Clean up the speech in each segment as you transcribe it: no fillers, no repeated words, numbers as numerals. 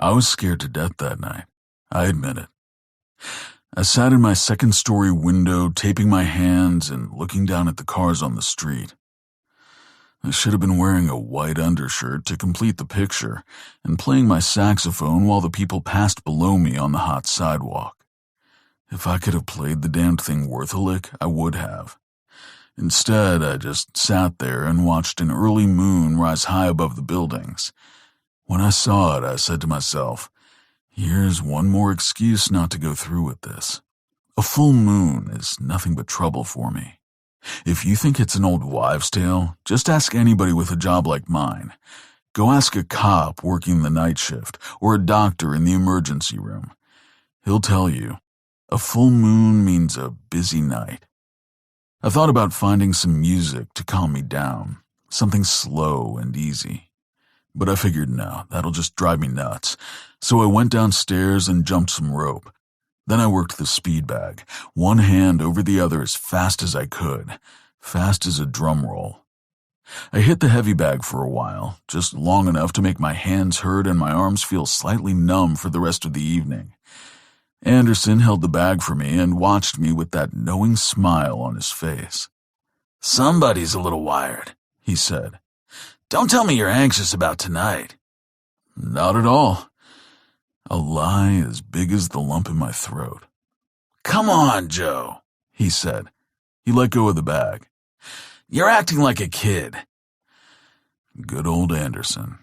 I was scared to death that night. I admit it. I sat in my second-story window, taping my hands and looking down at the cars on the street. I should have been wearing a white undershirt to complete the picture and playing my saxophone while the people passed below me on the hot sidewalk. If I could have played the damned thing worth a lick, I would have. Instead, I just sat there and watched an early moon rise high above the buildings. When I saw it, I said to myself, here's one more excuse not to go through with this. A full moon is nothing but trouble for me. If you think it's an old wives' tale, just ask anybody with a job like mine. Go ask a cop working the night shift or a doctor in the emergency room. He'll tell you, a full moon means a busy night. I thought about finding some music to calm me down, something slow and easy. But I figured, no, that'll just drive me nuts. So I went downstairs and jumped some rope. Then I worked the speed bag, one hand over the other as fast as I could, fast as a drum roll. I hit the heavy bag for a while, just long enough to make my hands hurt and my arms feel slightly numb for the rest of the evening. Anderson held the bag for me and watched me with that knowing smile on his face. "Somebody's a little wired," he said. "Don't tell me you're anxious about tonight." "Not at all." A lie as big as the lump in my throat. "Come on, Joe," he said. He let go of the bag. "You're acting like a kid." Good old Anderson.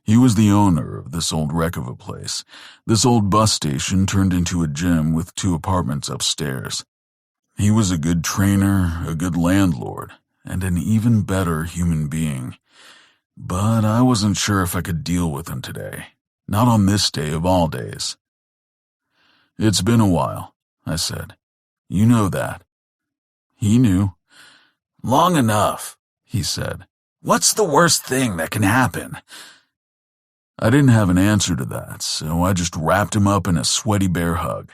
He was the owner of this old wreck of a place. This old bus station turned into a gym with 2 apartments upstairs. He was a good trainer, a good landlord, and an even better human being. But I wasn't sure if I could deal with him today. Not on this day of all days. "It's been a while," I said. "You know that." He knew. "Long enough," he said. "What's the worst thing that can happen?" I didn't have an answer to that, so I just wrapped him up in a sweaty bear hug.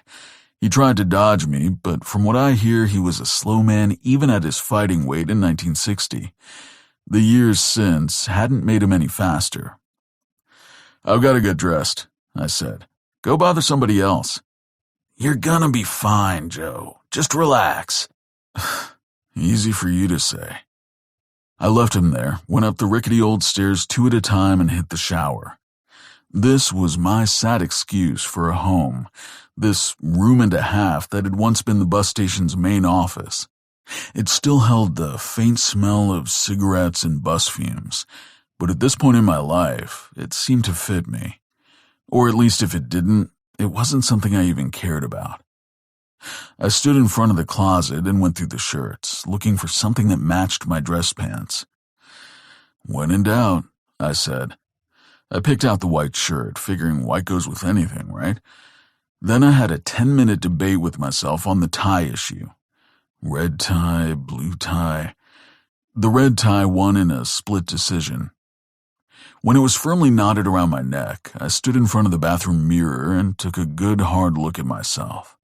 He tried to dodge me, but from what I hear, he was a slow man even at his fighting weight in 1960. The years since hadn't made him any faster. "I've got to get dressed," I said. "Go bother somebody else." "You're gonna be fine, Joe. Just relax." Easy for you to say. I left him there, went up the rickety old stairs 2 at a time and hit the shower. This was my sad excuse for a home, this room and a half that had once been the bus station's main office. It still held the faint smell of cigarettes and bus fumes, but at this point in my life, it seemed to fit me. Or at least if it didn't, it wasn't something I even cared about. I stood in front of the closet and went through the shirts, looking for something that matched my dress pants. "When in doubt," I said. I picked out the white shirt, figuring white goes with anything, right? Then I had a 10-minute debate with myself on the tie issue. Red tie, blue tie. The red tie won in a split decision. When it was firmly knotted around my neck, I stood in front of the bathroom mirror and took a good hard look at myself.